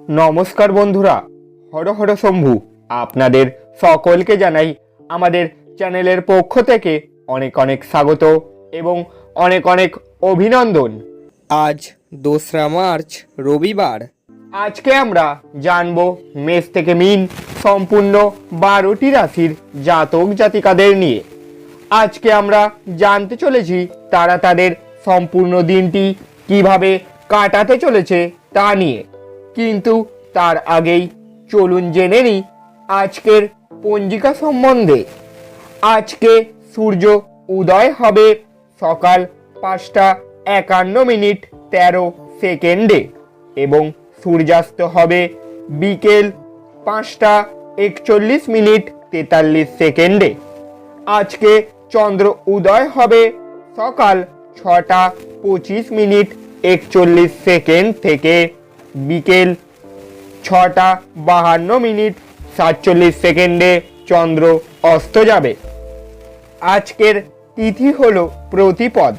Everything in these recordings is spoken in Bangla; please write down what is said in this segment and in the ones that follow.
নমস্কার বন্ধুরা, হর হর শম্ভু আপনাদের সকলকে জানাই আমাদের চ্যানেলের পক্ষ থেকে অনেক অনেক স্বাগত এবং অনেক অনেক অভিনন্দন। আজ 2রা মার্চ রবিবার। আজকে আমরা জানব মেষ থেকে মীন সম্পূর্ণ 12টি রাশির জাতক জাতিকাদের নিয়ে। আজকে আমরা জানতে চলেছি তারা তাদের সম্পূর্ণ দিনটি কিভাবে কাটাতে চলেছে তা নিয়ে। কিন্তু তার আগেই চলুন জেনে নিই আজকের পঞ্জিকা সম্বন্ধে। আজকে সূর্য উদয় হবে সকাল 5:51:13 এবং সূর্যাস্ত হবে বিকেল 5:41:43। আজকে চন্দ্র উদয় হবে সকাল 6:25:41 থেকে বিকেল 6:52:47 চন্দ্র অস্ত যাবে। আজকের তিথি হলো প্রতিপদ।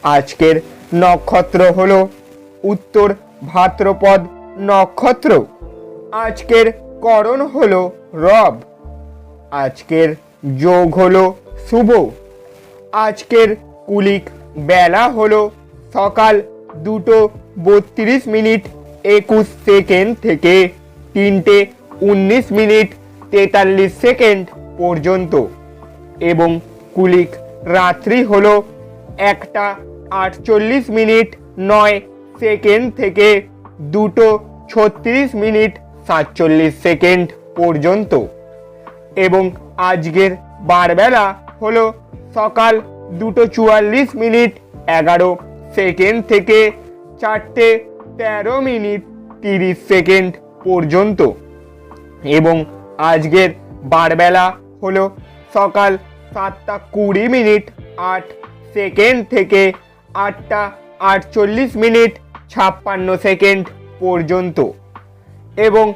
আজকের নক্ষত্র হলো উত্তর ভাদ্রপদ নক্ষত্র। আজকের করণ হলো রব। আজকের যোগ হলো শুভ। আজকের কুলিক বেলা হলো সকাল 2:32:21 থেকে 3:19:43 পর্যন্ত এবং কুলিক রাত্রি হলো 1:48:09 থেকে 2:36:47 পর্যন্ত এবং আজকের বারবেলা হলো সকাল 2:44:11 থেকে 4:13:30 পর্যন্ত এবং আজকের বারবেলা হলো সকাল 7:20:08 থেকে 8:48:56 পর্যন্ত এবং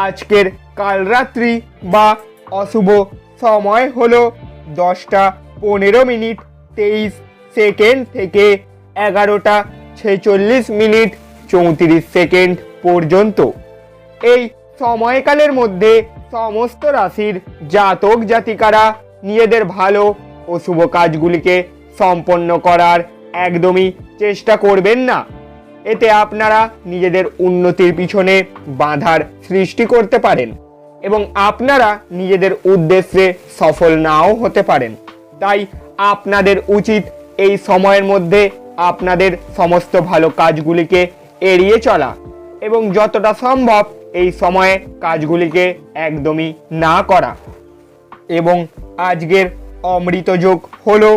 আজকের কালরাত্রি বা অশুভ সময় হলো 10:15:23 থেকে 11:46:34 পর্যন্ত। এই সময়কালের মধ্যে সমস্ত রাশির জাতক জাতিকারা নিজেদের ভালো ও শুভ কাজগুলিকে সম্পন্ন করার একদমই চেষ্টা করবেন না। এতে আপনারা নিজেদের উন্নতির পিছনে বাধার সৃষ্টি করতে পারেন এবং আপনারা নিজেদের উদ্দেশ্যে সফল নাও হতে পারেন। তাই আপনাদের উচিত এই সময়ের মধ্যে আপনাদের সমস্ত ভালো কাজগুলিকে এড়িয়ে চলা এবং যতটা সম্ভব এই সময়ে কাজগুলিকে একদমই না করা। এবং আজকের অমৃত যোগ হলো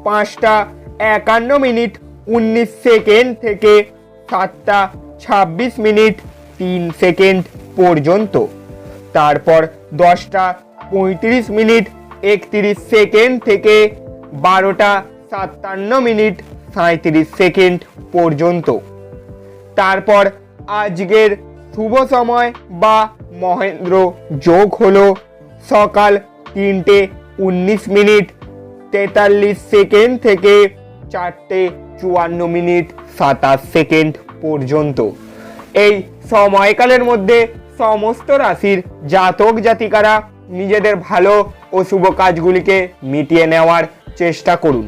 5:51:19 থেকে 7:26:03 পর্যন্ত। তারপর 10:35:31 থেকে 12:57:37 পর্যন্ত। তারপর আজকের শুভ সময় বা মহেন্দ্র যোগ হলো সকাল 3:19:43 থেকে 4:54:27 পর্যন্ত। এই সময়কালের মধ্যে সমস্ত রাশির জাতক জাতিকারা নিজেদের ভালো ও শুভ কাজগুলিকে মিটিয়ে নেওয়ার চেষ্টা করুন,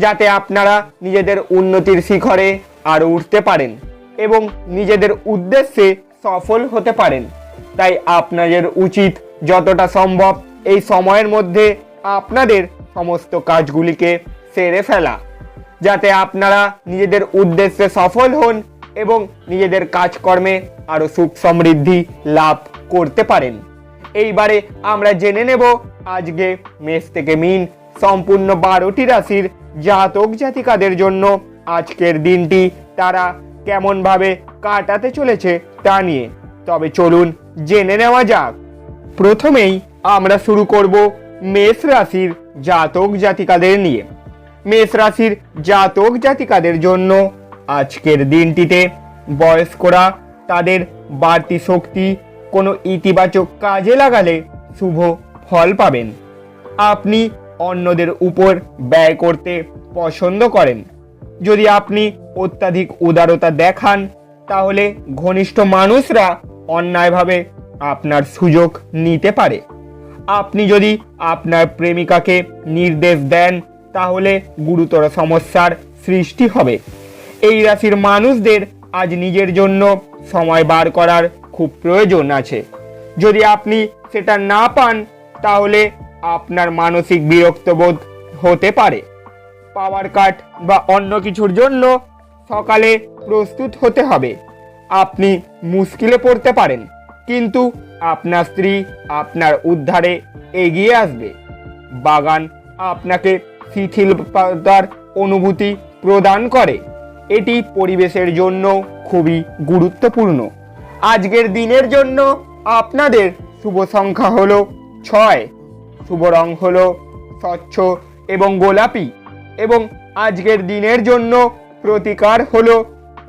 যাতে আপনারা নিজেদের উন্নতির শিখরে আরও উঠতে পারেন এবং নিজেদের উদ্দেশ্যে সফল হতে পারেন। তাই আপনাদের উচিত যতটা সম্ভব এই সময়ের মধ্যে আপনাদের সমস্ত কাজগুলিকে সেরে ফেলা, যাতে আপনারা নিজেদের উদ্দেশ্যে সফল হন এবং নিজেদের কাজকর্মে আরও সুখ সমৃদ্ধি লাভ করতে পারেন। এইবারে আমরা জেনে নেব আজকে মেষ থেকে মীন সম্পূর্ণ 12টি রাশির জাতক জাতিকাদের জন্য আজকের দিনটি তারা কেমনভাবে কাটাতে চলেছে তা নিয়ে। তবে চলুন জেনে নেওয়া যাক। প্রথমেই আমরা শুরু করব মেষ রাশির জাতক জাতিকাদের নিয়ে। মেষ রাশির জাতক জাতিকাদের জন্য আজকের দিনটিতে বয়স্করা তাদের বাড়তি শক্তি কোনো ইতিবাচক কাজে লাগালে শুভ ফল পাবেন। আপনি অন্যদের উপর ব্যয় করতে পছন্দ করেন। যদি আপনি অত্যাধিক উদারতা দেখান তাহলে ঘনিষ্ঠ মানুষরা অন্যায়ভাবে আপনার সুযোগ নিতে পারে। আপনি যদি আপনার প্রেমিকাকে নির্দেশ দেন তাহলে গুরুতর সমস্যার সৃষ্টি হবে। এই রাশির মানুষদের আজ নিজের জন্য সময় বার করার খুব প্রয়োজন আছে। যদি আপনি সেটা না পান তাহলে আপনার মানসিক বিরক্তবোধ হতে পারে। পাওয়ার কাট বা অন্য কিছুর জন্য সকালে প্রস্তুত হতে হবে। আপনি মুশকিলে পড়তে পারেন, কিন্তু আপনার স্ত্রী আপনার উদ্ধারে এগিয়ে আসবে। বাগান আপনাকে শিথিলতার অনুভূতি প্রদান করে। এটি পরিবেশের জন্য খুবই গুরুত্বপূর্ণ। আজকের দিনের জন্য আপনাদের শুভ সংখ্যা হলো 6, শুভ রং হলো স্বচ্ছ এবং গোলাপি, এবং আজকের দিনের জন্য প্রতিকার হলো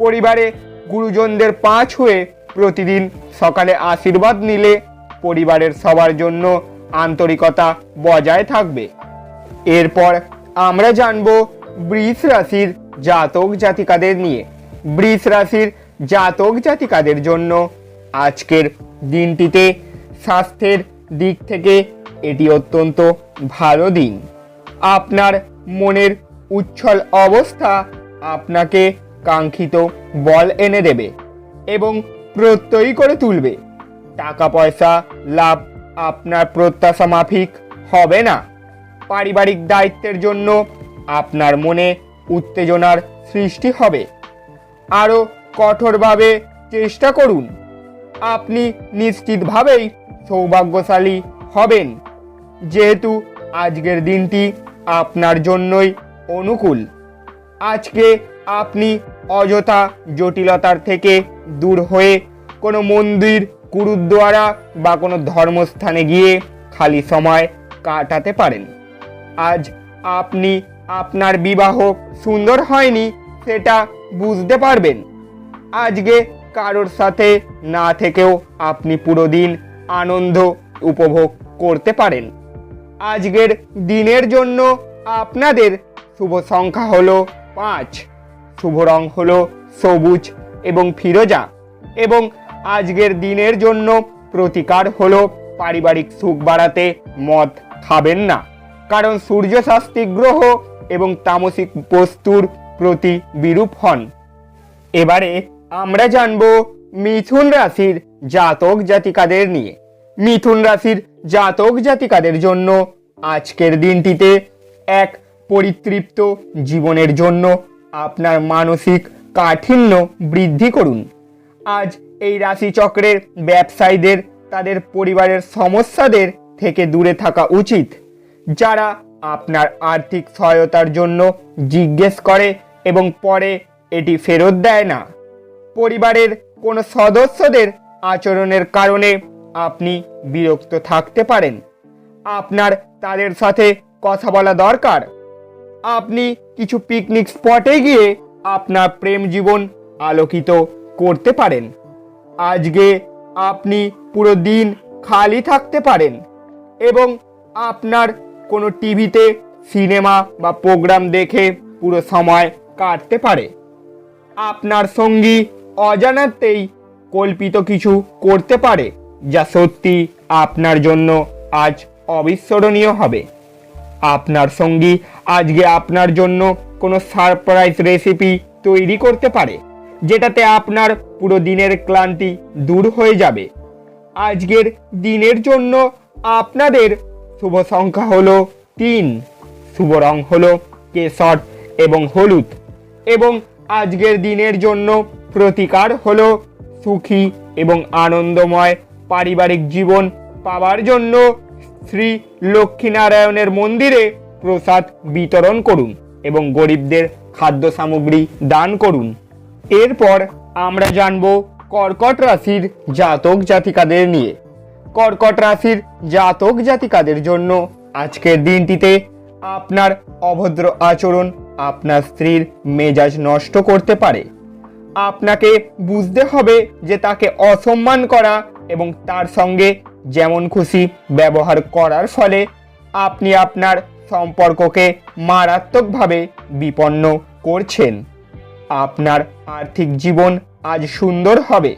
পরিবারে গুরুজনদের পা ছুঁয়ে প্রতিদিন সকালে আশীর্বাদ নিলে পরিবারের সবার জন্য আন্তরিকতা বজায় থাকবে। এরপর আমরা জানব বৃষ রাশির জাতক জাতিকাদের নিয়ে। বৃষ রাশির জাতক জাতিকাদের জন্য আজকের দিনটিতে স্বাস্থ্যের দিক থেকে এটি অত্যন্ত ভালো দিন। আপনার মনের উচ্ছল অবস্থা আপনাকে কাঙ্ক্ষিত বল এনে দেবে এবং প্রত্যয়ী করে তুলবে। টাকা পয়সা লাভ আপনার প্রত্যাশা মাফিক হবে না। পারিবারিক দায়িত্বের জন্য আপনার মনে উত্তেজনার সৃষ্টি হবে। আরও কঠোরভাবে চেষ্টা করুন। আপনি নিশ্চিতভাবেই সৌভাগ্যশালী হবেন, যেহেতু আজকের দিনটি আপনার জন্যই অনুকূল। আজকে আপনি অযথা জটিলতার থেকে দূর হয়ে কোনো মন্দির, গুরুদ্বারা বা কোনো ধর্মস্থানে গিয়ে খালি সময় কাটাতে পারেন। আজ আপনি আপনার বিবাহ সুন্দর হয়নি সেটা বুঝতে পারবেন। আজকে কারোর সাথে না থেকেও আপনি পুরো দিন আনন্দ উপভোগ করতে পারেন। আজকের দিনের জন্য আপনাদের শুভ সংখ্যা হলো 5, শুভ রং হলো সবুজ এবং ফিরোজা, এবং আজকের দিনের জন্য প্রতিকার হলো পারিবারিক সুখ বাড়াতে মদ খাবেন না, কারণ সূর্য শাস্তি গ্রহ এবং তামসিক বস্তুর প্রতি বিরূপ হন। এবারে আমরা জানব মিথুন রাশির জাতক জাতিকাদের নিয়ে। মিথুন রাশির জাতক জাতিকাদের জন্য আজকের দিনটিতে এক পরিতৃপ্ত জীবনের জন্য আপনার মানসিক কাঠিন্য বৃদ্ধি করুন। আজ এই রাশিচক্রের ব্যবসায়ীদের তাদের পরিবারের সমস্যাদের থেকে দূরে থাকা উচিত, যারা আপনার আর্থিক সহায়তার জন্য জিজ্ঞেস করে এবং পরে এটি ফেরত দেয় না। পরিবারের কোনো সদস্যদের আচরণের কারণে আপনি বিরক্ত থাকতে পারেন। আপনার তাদের সাথে কথা বলা দরকার। আপনি কিছু পিকনিক স্পটে গিয়ে আপনার প্রেম জীবন আলোকিত করতে পারেন। আজকে আপনি পুরো দিন খালি থাকতে পারেন এবং আপনার কোনো টিভিতে সিনেমা বা প্রোগ্রাম দেখে পুরো সময় কাটতে পারে। আপনার সঙ্গী অজানাতেই কল্পিত কিছু করতে পারে, যা সত্যি আপনার জন্য আজ অবিস্মরণীয় হবে। আপনার সঙ্গী আজকে আপনার জন্য কোনো সারপ্রাইজ রেসিপি তৈরি করতে পারে, যেটাতে আপনার পুরো দিনের ক্লান্তি দূর হয়ে যাবে। আজকের দিনের জন্য আপনাদের শুভ সংখ্যা হলো 3, শুভ রং হলো কেশর এবং হলুদ, এবং আজকের দিনের জন্য প্রতিকার হলো সুখী এবং আনন্দময় পারিবারিক জীবন পাওয়ার জন্য শ্রী লক্ষ্মীনারায়ণের মন্দিরে প্রসাদ বিতরণ করুন এবং গরিবদের খাদ্য সামগ্রী দান করুন। এরপর আমরা জানব কর্কট রাশির জাতক জাতিকাদের নিয়ে। কর্কট রাশির জাতক জাতিকাদের জন্য আজকের দিনটিতে আপনার অভদ্র আচরণ আপনার স্ত্রীর মেজাজ নষ্ট করতে পারে। আপনাকে বুঝতে হবে যে তাকে অসম্মান করা এবং তার সঙ্গে যেমন খুশি ব্যবহার করার ফলে আপনি আপনার সম্পর্ককে মারাত্মকভাবে বিপন্ন করছেন। আপনার আর্থিক জীবন আজ সুন্দর হবে।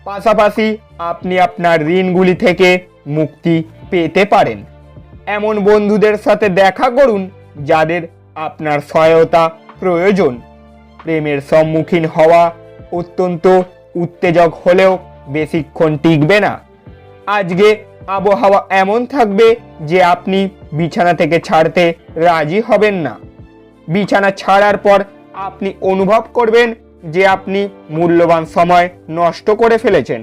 পাশাপাশি আপনি আপনার ঋণগুলি থেকে মুক্তি পেতে পারেন। এমন বন্ধুদের সাথে দেখা করুন যাদের আপনার সহায়তা প্রয়োজন। প্রেমের সম্মুখীন হওয়া অত্যন্ত উত্তেজক হলেও বেশিক্ষণ টিকবে না। আজকে আবহাওয়া এমন থাকবে যে আপনি বিছানা থেকে ছাড়তে রাজি হবেন না। বিছানা ছাড়ার পর আপনি অনুভব করবেন যে আপনি মূল্যবান সময় নষ্ট করে ফেলেছেন।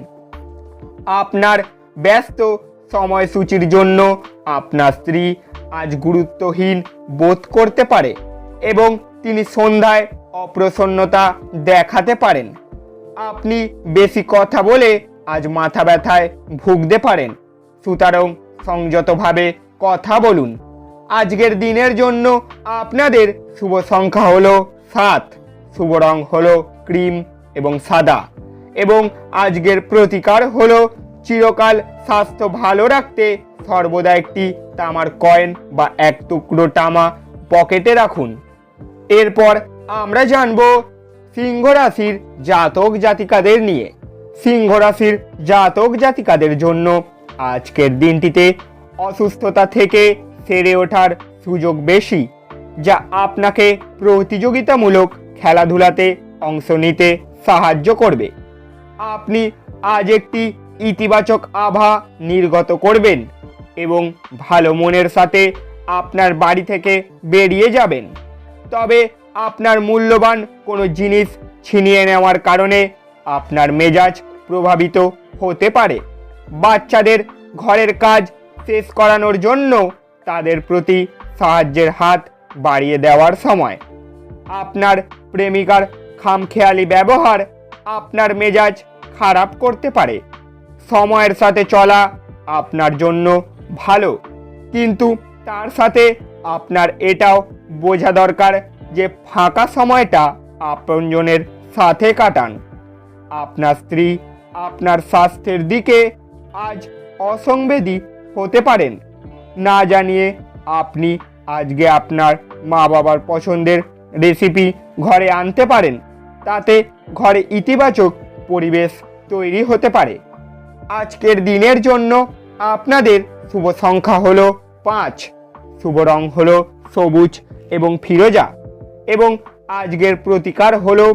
আপনার ব্যস্ত সময়সূচির জন্য আপনার স্ত্রী আজ গুরুত্বহীন বোধ করতে পারে এবং তিনি সন্ধ্যায় অপ্রসন্নতা দেখাতে পারেন। আপনি বেশি কথা বলে আজ মাথা ব্যথায় ভুগতে পারেন, সুতরাং সংযতভাবে কথা বলুন। আজকের দিনের জন্য আপনাদের শুভ সংখ্যা হলো 7, শুভ রং হলো ক্রিম এবং সাদা, এবং আজকের প্রতিকার হলো চিরকাল স্বাস্থ্য ভালো রাখতে সর্বদা একটি তামার কয়েন বা এক টুকরো তামা পকেটে রাখুন। এরপর আমরা জানব সিংহ রাশির জাতক জাতিকাদের নিয়ে। সিংহ রাশির জাতক জাতিকাদের জন্য আজকের দিনটিতে অসুস্থতা থেকে সেরে ওঠার সুযোগ বেশি, যা আপনাকে প্রতিযোগিতামূলক খেলাধুলাতে অংশ নিতে সাহায্য করবে। আপনি আজ একটি ইতিবাচক আভা নির্গত করবেন এবং ভালো মনের সাথে আপনার বাড়ি থেকে বেরিয়ে যাবেন। তবে আপনার মূল্যবান কোনো জিনিস ছিনিয়ে নেওয়ার কারণে আপনার মেজাজ প্রভাবিত হতে পারে। বাচ্চাদের ঘরের কাজ শেষ করানোর জন্য তাদের প্রতি সাহায্যের হাত বাড়িয়ে দেওয়ার সময়। আপনার প্রেমিকার খামখেয়ালি ব্যবহার আপনার মেজাজ খারাপ করতে পারে। সময়ের সাথে চলা আপনার জন্য ভালো, কিন্তু তার সাথে আপনার এটাও বোঝা দরকার যে ফাঁকা সময়টা আপনজনের সাথে কাটান। আপনার স্ত্রী আপনার স্বাস্থ্যের দিকে আজ অসংবেদী হতে পারেন। না জানিয়ে আপনি আজকে আপনার মা বাবার পছন্দের রেসিপি ঘরে আনতে পারেন, তাতে ঘরে ইতিবাচক পরিবেশ তৈরি হতে পারে। আজকের দিনের জন্য আপনাদের শুভ সংখ্যা হলো 5, শুভ রং হলো সবুজ এবং ফিরোজা, এবং আজকের প্রতিকার হলো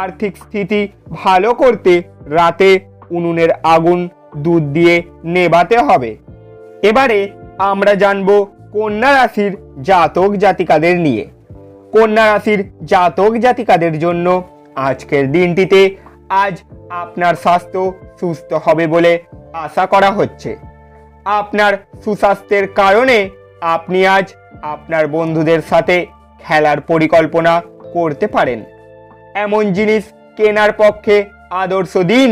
আর্থিক স্থিতি ভালো করতে রাতে উনুনের আগুন দুধ দিয়ে নেভাতে হবে। এবারে আমরা জানব কন্যা রাশির জাতক জাতিকাদের নিয়ে। কন্যা রাশির জাতক জাতিকাদের জন্য আজকের দিনটিতে আজ আপনার স্বাস্থ্য সুস্থ হবে বলে আশা করা হচ্ছে। আপনার সুস্বাস্থ্যের কারণে আপনি আজ আপনার বন্ধুদের সাথে খেলার পরিকল্পনা করতে পারেন। এমন জিনিস কেনার পক্ষে আদর্শ দিন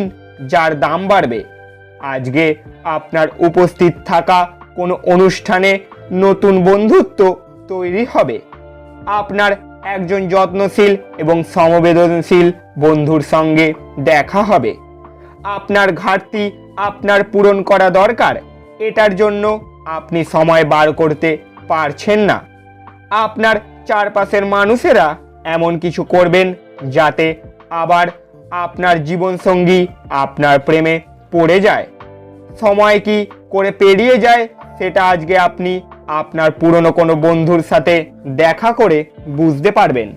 যার দাম বাড়বে। আজকে আপনার উপস্থিত থাকা কোনো অনুষ্ঠানে নতুন বন্ধুত্ব তৈরি হবে। আপনার একজন যত্নশীল এবং সমবেদনশীল বন্ধুর সঙ্গে দেখা হবে। আপনার ঘাটতি আপনার পূরণ করা দরকার, এটার জন্য আপনি সময় বার করতে পারছেন না। আপনার চারপাশের মানুষেরা এমন কিছু করবেন যাতে আবার আপনার জীবনসঙ্গী আপনার প্রেমে পড়ে যায়। সময় কি করে পেরিয়ে যায় সেটা আজকে আপনি আপনার পুরনো কোনো বন্ধুর সাথে দেখা করে বুঝতে পারবেন।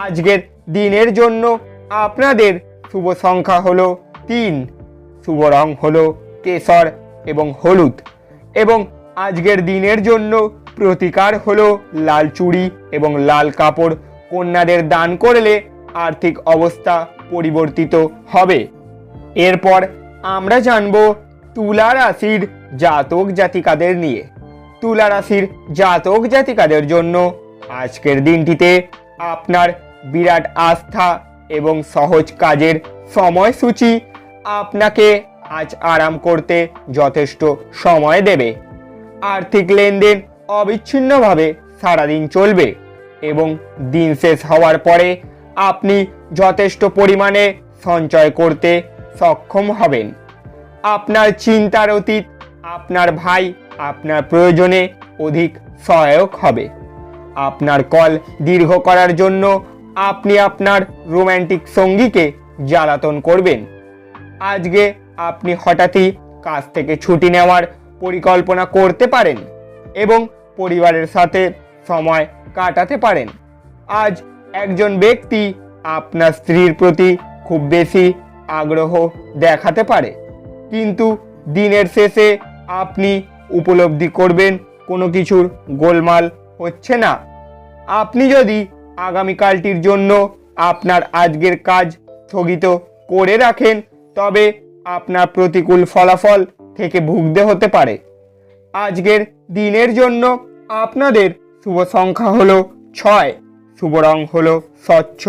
আজকের দিনের জন্য আপনাদের শুভ সংখ্যা হলো 3, শুভ রং হলো কেশর এবং হলুদ, এবং আজকের দিনের জন্য প্রতিকার হলো লাল চুড়ি এবং লাল কাপড় কন্যাদের দান করলে আর্থিক অবস্থা পরিবর্তিত হবে। এরপর আমরা জানব তুলা রাশির জাতক জাতিকাদের নিয়ে। তুলা রাশির জাতক জাতিকাদের জন্য আজকের দিনটিতে আপনার বিরাট আস্থা এবং সহজ কাজের সময়সূচি আপনাকে আজ আরাম করতে যথেষ্ট সময় দেবে। আর্থিক লেনদেন অবিচ্ছিন্নভাবে সারাদিন চলবে এবং দিন শেষ হওয়ার পরে আপনি যথেষ্ট পরিমাণে সঞ্চয় করতে সক্ষম হবেন। আপনার চিন্তার অতীত আপনার ভাই আপনার প্রয়োজনে অধিক সহায়ক হবে। আপনার কল দীর্ঘ করার জন্য আপনি আপনার রোম্যান্টিক সঙ্গীকে জ্বালাতন করবেন। আজকে আপনি হঠাৎই কাজ থেকে ছুটি নেওয়ার পরিকল্পনা করতে পারেন এবং পরিবারের সাথে সময় কাটাতে পারেন। আজ একজন ব্যক্তি আপনার স্ত্রীর প্রতি খুব বেশি আগ্রহ দেখাতে পারে, কিন্তু দিনের শেষে আপনি উপলব্ধি করবেন কোনো কিছুর গোলমাল হচ্ছে না। আপনি যদি আগামীকালটির জন্য আপনার আজকের কাজ স্থগিত করে রাখেন, তবে আপনার প্রতিকূল ফলাফল থেকে ভুগতে হতে পারে। আজকের দিনের জন্য আপনাদের শুভ সংখ্যা হলো 6, শুভ রং হলো স্বচ্ছ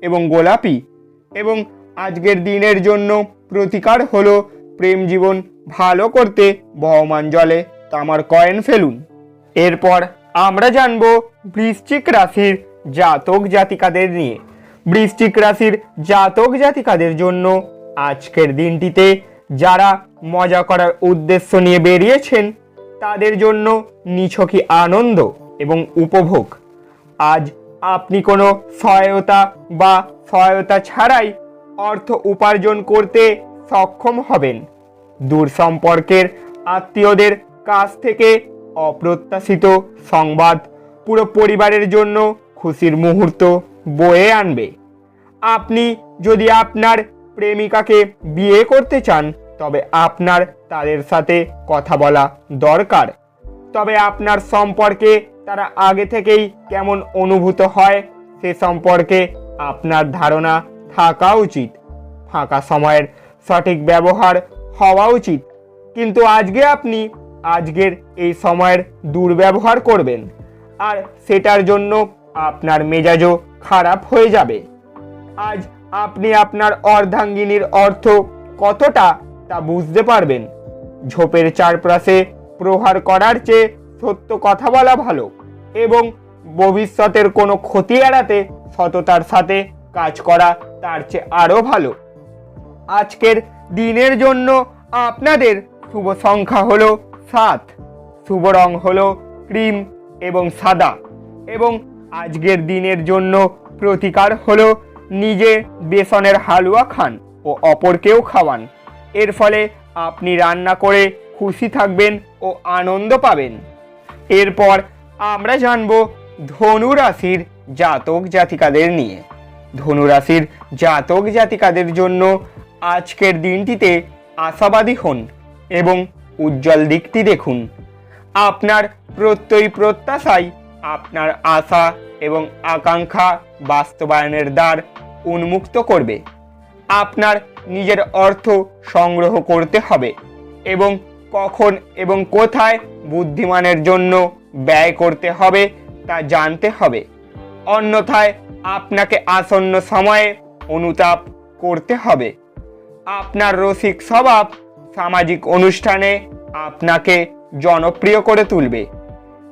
এবং গোলাপি, এবং আজকের দিনের জন্য প্রতিকার হলো প্রেম জীবন ভালো করতে বহমান জলে তামার কয়েন ফেলুন। এরপর আমরা জানব বৃশ্চিক রাশির জাতক জাতিকাদের নিয়ে। বৃশ্চিক রাশির জাতক জাতিকাদের জন্য আজকের দিনটিতে যারা মজা করার উদ্দেশ্য নিয়ে বেরিয়েছেন, তাদের জন্য নিছকই আনন্দ এবং উপভোগ। আজ আপনি কোনো সহায়তা ছাড়াই অর্থ উপার্জন করতে সক্ষম হবেন। দূর সম্পর্কের আত্মীয়দের কাছ থেকে অপ্রত্যাশিত সংবাদ পুরো পরিবারের জন্য খুশির মুহূর্ত বয়ে আনবে। আপনি যদি আপনার প্রেমিকাকে বিয়ে করতে চান, তবে আপনার তাদের সাথে কথা বলা দরকার। তবে আপনার সম্পর্কে তারা আগে থেকেই কেমন অনুভূত হয় সে সম্পর্কে আপনার ধারণা থাকা উচিত। ফাঁকা সময়ের সঠিক ব্যবহার হওয়া উচিত, কিন্তু আপনি আজকের এই সময়ের দুর্ব্যবহার করবেন, আর সেটার জন্য আপনার মেজাজও খারাপ হয়ে যাবে। আজ আপনি আপনার অর্ধাঙ্গিনীর অর্থ কতটা তা বুঝতে পারবেন। ঝোপের চারপাশে প্রহার করার চেয়ে সত্য কথা বলা ভালো, এবং ভবিষ্যতের কোনো ক্ষতি এড়াতে সততার সাথে কাজ করা তার চেয়ে আরও ভালো। আজকের দিনের জন্য আপনাদের শুভ সংখ্যা হলো 7, শুভ রং হলো ক্রিম এবং সাদা, এবং আজকের দিনের জন্য প্রতিকার হলো নিজে বেসনের হালুয়া খান ও অপরকেও খাওয়ান। এর ফলে আপনি রান্না করে খুশি থাকবেন ও আনন্দ পাবেন। এরপর আমরা জানব ধনু রাশির জাতক জাতিকাদের নিয়ে। ধনু রাশির জাতক জাতিকাদের জন্য আজকের দিনটিতে আশাবাদী হন এবং উজ্জ্বল দিকটি দেখুন। আপনার প্রত্যয়ী প্রত্যাশায় আপনার আশা এবং আকাঙ্ক্ষা বাস্তবায়নের দ্বার উন্মুক্ত করবে। আপনার নিজের অর্থ সংগ্রহ করতে হবে এবং কখন এবং কোথায় বুদ্ধিমানের জন্য ব্যয় করতে হবে তা জানতে হবে। অন্যথায় আপনাকে আসন্ন সময়ে অনুতাপ করতে হবে। আপনার রসিক স্বভাব সামাজিক অনুষ্ঠানে আপনাকে জনপ্রিয় করে তুলবে।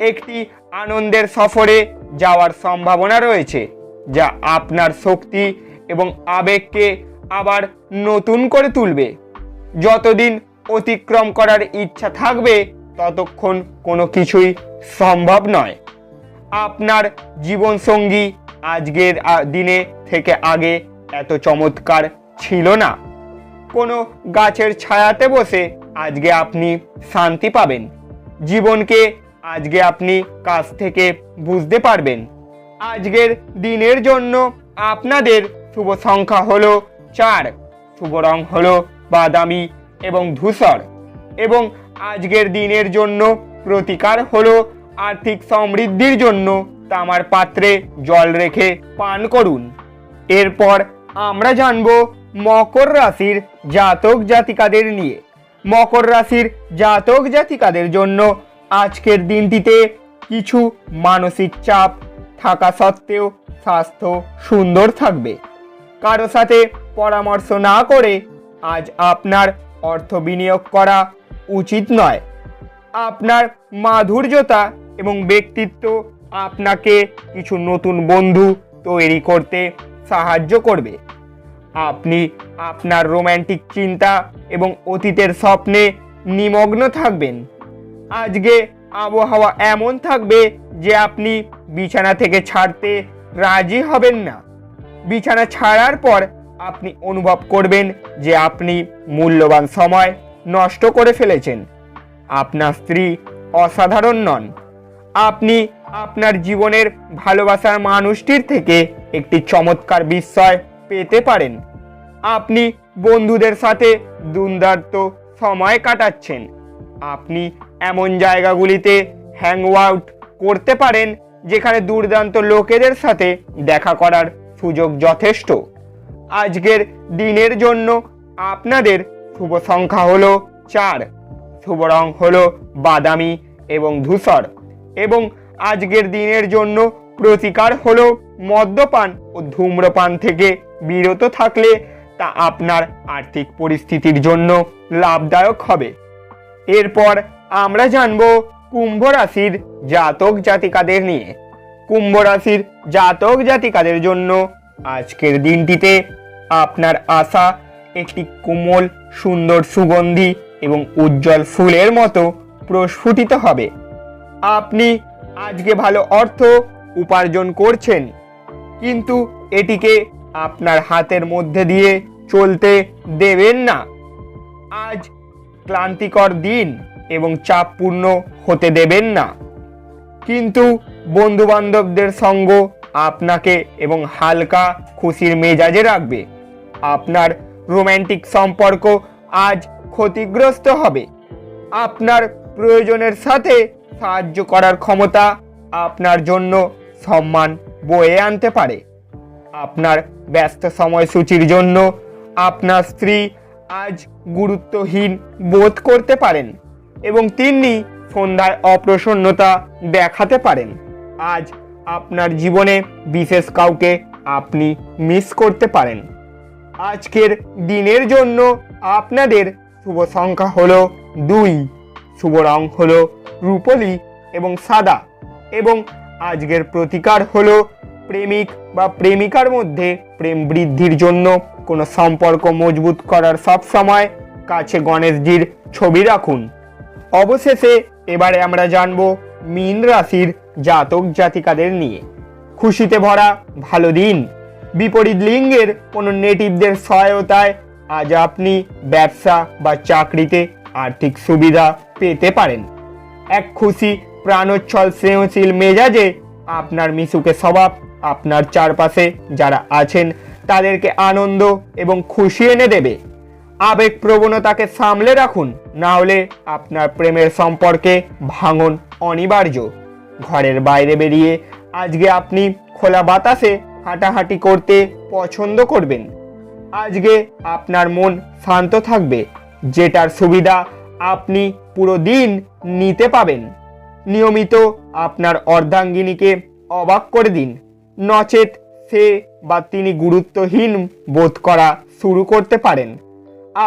একটি আনন্দের সফরে যাওয়ার সম্ভাবনা রয়েছে, যা আপনার শক্তি এবং আবেগকে আবার নতুন করে তুলবে। যতদিন অতিক্রম করার ইচ্ছা থাকবে, ততক্ষণ কোনো কিছুই সম্ভব নয়। আপনার জীবনসঙ্গী আজকের দিনে থেকে আগে এত চমৎকার ছিল না। কোনো গাছের ছায়াতে বসে আজকে আপনি শান্তি পাবেন। জীবনকে আজকে আপনি কাছ থেকে বুঝতে পারবেন। আজকের দিনের জন্য আপনাদের শুভ সংখ্যা হলো 4, শুভ রং হলো বাদামি এবং ধূসর, এবং আজকের দিনের জন্য প্রতিকার হলো আর্থিক সমৃদ্ধির জন্য তামার পাত্রে জল রেখে পান করুন। এরপর আমরা জানব মকর রাশির জাতক জাতিকাদের নিয়ে। মকর রাশির জাতক জাতিকাদের জন্য আজকের দিনটিতে কিছু মানসিক চাপ থাকা সত্ত্বেও স্বাস্থ্য সুন্দর থাকবে। কারো সাথে পরামর্শ না করে আজ আপনার অর্থ বিনিয়োগ করা উচিত নয়। আপনার মাধুর্যতা এবং ব্যক্তিত্ব আপনাকে কিছু নতুন বন্ধু তৈরি করতে সাহায্য করবে। আপনি আপনার রোম্যান্টিক চিন্তা এবং অতীতের স্বপ্নে নিমগ্ন থাকবেন। আজকে আবহাওয়া এমন থাকবে যে আপনি বিছানা থেকে ছাড়তে রাজি হবেন না। বিছানা ছাড়ার পর আপনি অনুভব করবেন যে আপনি মূল্যবান সময় নষ্ট করে ফেলেছেন। আপনার স্ত্রী অসাধারণ নন। আপনি আপনার জীবনের ভালোবাসার মানুষটির থেকে একটি চমৎকার বিস্ময় পেতে পারেন। আপনি বন্ধুদের সাথে দুর্দান্ত সময় কাটাচ্ছেন। আপনি এমন জায়গাগুলিতে হ্যাং আউট করতে পারেন যেখানে দুর্দান্ত লোকেদের সাথে দেখা করার সুযোগ যথেষ্ট। আজকের দিনের জন্য আপনাদের শুভ সংখ্যা হলো 4, শুভ রং হলো বাদামি এবং ধূসর, এবং আজকের দিনের জন্য প্রতিকার হলো মদ্যপান ও ধূম্রপান থেকে বিরত থাকলে তা আপনার আর্থিক পরিস্থিতির জন্য লাভদায়ক হবে। এরপর আমরা জানব কুম্ভ রাশির জাতক জাতিকাদের নিয়ে। কুম্ভ রাশির জাতক জাতিকাদের জন্য আজকের দিনটিতে আপনার আশা একটি কোমল, সুন্দর, সুগন্ধি এবং উজ্জ্বল ফুলের মতো প্রস্ফুটিত হবে। আপনি আজকে ভালো অর্থ উপার্জন করছেন, কিন্তু এটিকে আপনার হাতের মধ্যে দিয়ে চলতে দেবেন না। আজ ক্লান্তিকর দিন এবং চাপপূর্ণ হতে দেবেন না, কিন্তু বন্ধুবান্ধবদের সঙ্গ আপনাকে এবং হালকা খুশির মেজাজে রাখবে। আপনার রোম্যান্টিক সম্পর্ক আজ ক্ষতিগ্রস্ত হবে। আপনার প্রয়োজনের সাথে সাহায্য করার ক্ষমতা আপনার জন্য সম্মান বয়ে আনতে পারে। আপনার ব্যস্ত সময়সূচির জন্য আপনার স্ত্রী আজ গুরুত্বহীন বোধ করতে পারেন এবং তিনি সন্ধ্যায় অপ্রসন্নতা দেখাতে পারেন। আজ আপনার জীবনে বিশেষ কাউকে আপনি মিস করতে পারেন। আজকের দিনের জন্য আপনাদের শুভ সংখ্যা হলো 2, শুভ রং হলো রূপলি এবং সাদা, এবং আজকের প্রতিকার হলো প্রেমিক বা প্রেমিকার মধ্যে প্রেম বৃদ্ধির জন্য কোনো সম্পর্ক মজবুত করার সব সময় কাছে গণেশজির ছবি রাখুন। অবশেষে এবারে আমরা জানব মীন রাশির জাতক জাতিকাদের নিয়ে। খুশিতে ভরা ভালো দিন। বিপরীত লিঙ্গের কোনো নেটিভদের সহায়তায় আজ আপনি ব্যবসা বা চাকরিতে আর্থিক সুবিধা পেতে পারেন। এক খুশি, প্রাণোচ্ছল, স্নেহশীল মেজাজে আপনার মিশুকে স্বভাব আপনার চারপাশে যারা আছেন তাদেরকে আনন্দ এবং খুশি এনে দেবে। আবেগ প্রবণতাকে সামলে রাখুন, না হলে আপনার প্রেমের সম্পর্কে ভাঙন অনিবার্য। ঘরের বাইরে বেরিয়ে আজকে আপনি খোলা বাতাসে হাঁটাহাঁটি করতে পছন্দ করবেন। আজকে আপনার মন শান্ত থাকবে, যেটার সুবিধা আপনি পুরো দিন নিতে পাবেন। নিয়মিত আপনার অর্ধাঙ্গিনীকে অবাক করে দিন, নচেত সে বা তিনি গুরুত্বহীন বোধ করা শুরু করতে পারেন।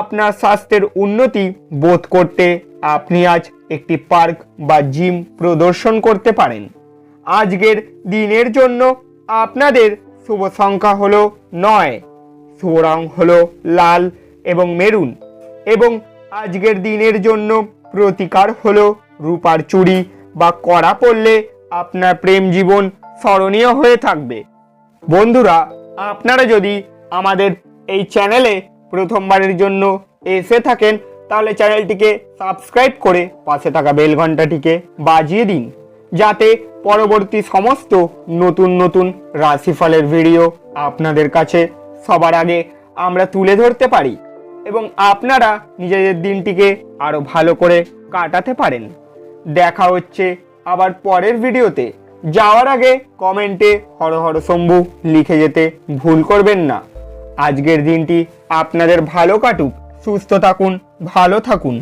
আপনার স্বাস্থ্যের উন্নতি বোধ করতে আপনি আজ একটি পার্ক বা জিম প্রদর্শন করতে পারেন। আজকের দিনের জন্য আপনাদের শুভ সংখ্যা হলো 9, শুভ রং হলো লাল এবং মেরুন, এবং আজকের দিনের জন্য প্রতিকার হলো রূপার চুড়ি বা কড়া পরলে আপনার প্রেম জীবন স্মরণীয় হয়ে থাকবে। বন্ধুরা, আপনারা যদি আমাদের এই চ্যানেলে প্রথমবারের জন্য এসে থাকেন তাহলে চ্যানেলটিকে সাবস্ক্রাইব করে পাশে থাকা বেল ঘন্টাটিকে বাজিয়ে দিন, যাতে পরবর্তী সমস্ত নতুন নতুন রাশিফলের ভিডিও আপনাদের কাছে সবার আগে আমরা তুলে ধরতে পারি এবং আপনারা নিজেদের দিনটিকে আরো ভালো করে কাটাতে পারেন। দেখা হচ্ছে আবার পরের ভিডিওতে। যাওয়ার আগে কমেন্টে হর হর শম্ভু লিখে যেতে ভুল করবেন না। আজকের দিনটি আপনাদের ভালো কাটুক, সুস্থ থাকুন, ভালো থাকুন।